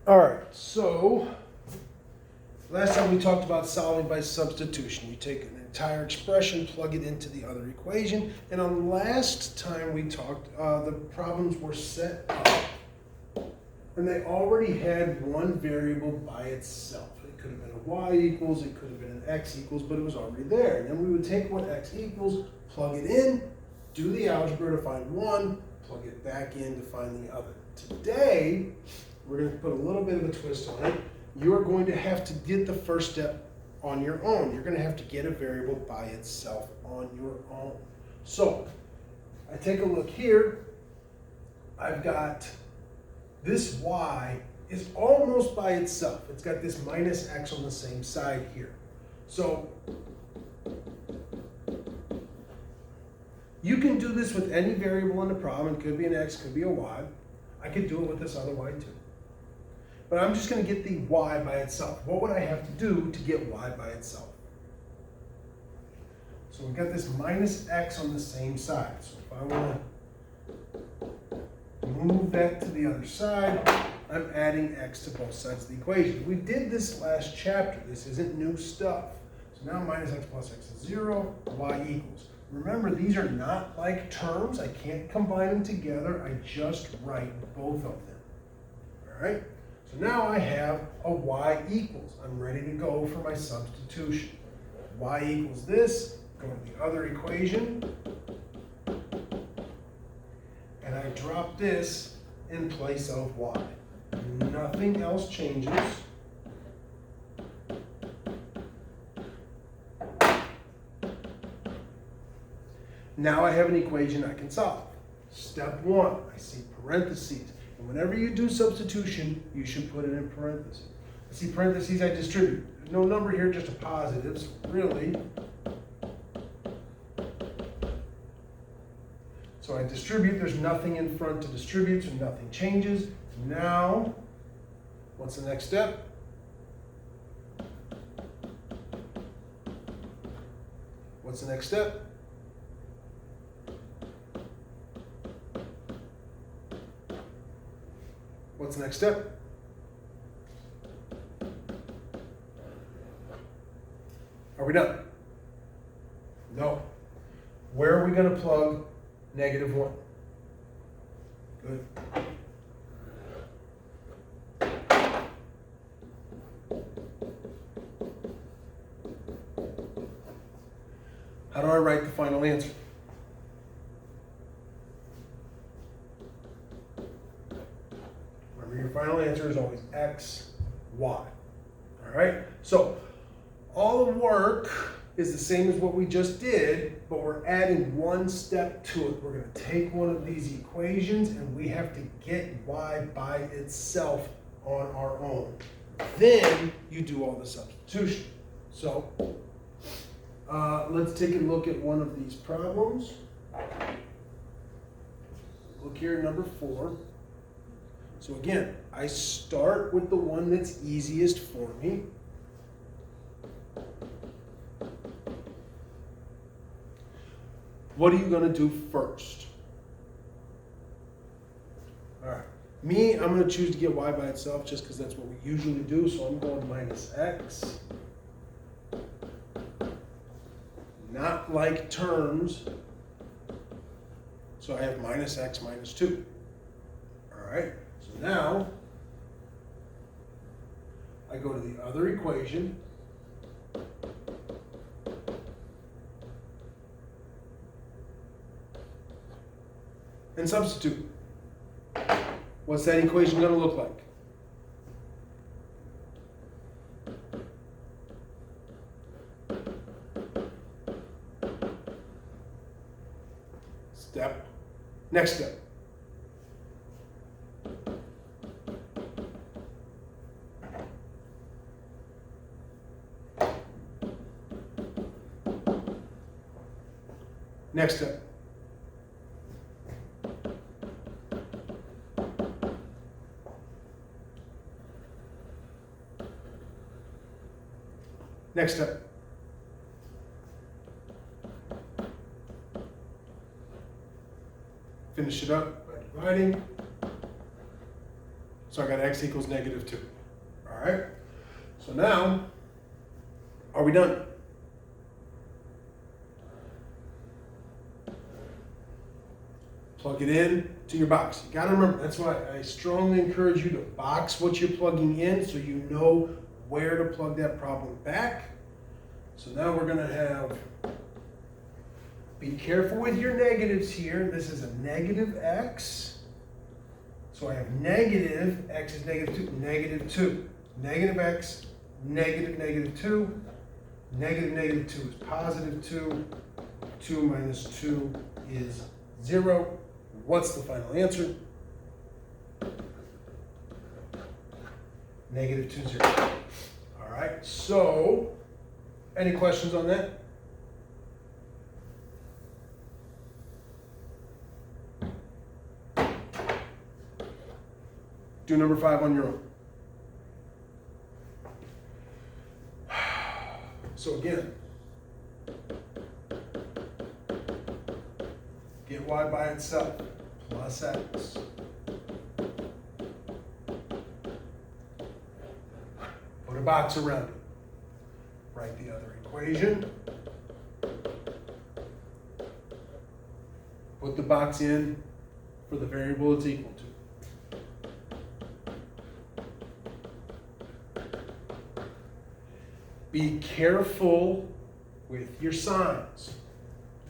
All right, so last time we talked about solving by substitution. You take an entire expression, plug it into the other equation, and on last time we talked, the problems were set up, and they already had one variable by itself. It could have been a y equals, it could have been an x equals, but it was already there. And then we would take what x equals, plug it in, do the algebra to find one, plug it back in to find the other. Today, we're going to put a little bit of a twist on it. You're going to have to get the first step on your own. You're going to have to get a variable by itself on your own. So, I take a look here. I've got this y is almost by itself. It's got this minus x on the same side here. So, you can do this with any variable in the problem. It could be an x, could be a y. I could do it with this other y too. But I'm just going to get the y by itself. What would I have to do to get y by itself? So we've got this minus x on the same side. So if I want to move that to the other side, I'm adding x to both sides of the equation. We did this last chapter. This isn't new stuff. So now minus x plus x is 0, y equals. Remember, these are not like terms. I can't combine them together. I just write both of them. All right? So now I have a y equals. I'm ready to go for my substitution. Y equals this, go to the other equation, and I drop this in place of y. Nothing else changes. Now I have an equation I can solve. Step one, I see parentheses. And whenever you do substitution, you should put it in parentheses. I see parentheses, I distribute. There's no number here, just a positive, so really. So I distribute, there's nothing in front to distribute, so nothing changes. Now, what's the next step? What's the next step? What's the next step? Are we done? No. Where are we going to plug -1? Good. How do I write the final answer? Your final answer is always x, y. All right? So all the work is the same as what we just did, but we're adding one step to it. We're going to take one of these equations and we have to get y by itself on our own. Then you do all the substitution. So let's take a look at one of these problems. Look here, number 4. So again, I start with the one that's easiest for me. What are you going to do first? All right. Me, I'm going to choose to get y by itself just because that's what we usually do. So I'm going minus x. Not like terms. So I have minus x minus 2. All right. So now, I go to the other equation, and substitute. What's that equation going to look like? Next step. Next step. Next step. Finish it up by dividing. So I got x equals -2. All right? So now, are we done? Plug it in to your box. You gotta remember, that's why I strongly encourage you to box what you're plugging in so you know where to plug that problem back. So now we're gonna have, be careful with your negatives here. This is a negative x. So I have negative, x is -2, -2. Negative x, -2. Negative -2 is +2. 2 minus 2 is 0. What's the final answer? -2, 0. All right, so any questions on that? Do number 5 on your own. So again, get y by itself, plus x. Put a box around it. Write the other equation. Put the box in for the variable it's equal to. Be careful with your signs.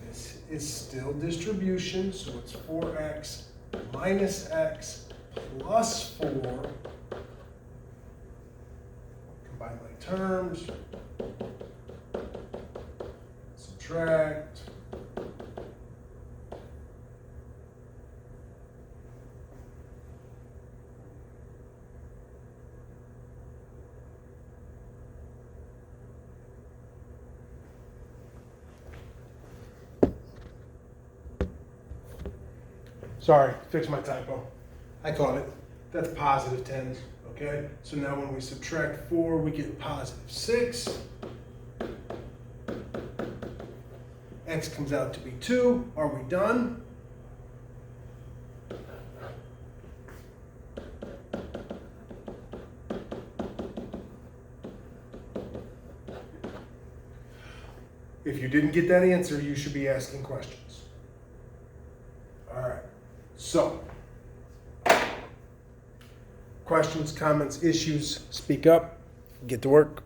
This is still distribution, so it's 4x minus x plus 4. Combine my terms. Subtract. Sorry, fix my typo. I caught it. That's positive 10s, okay? So now when we subtract 4, we get positive 6. X comes out to be 2. Are we done? If you didn't get that answer, you should be asking questions. All right. So, questions, comments, issues, speak up, get to work.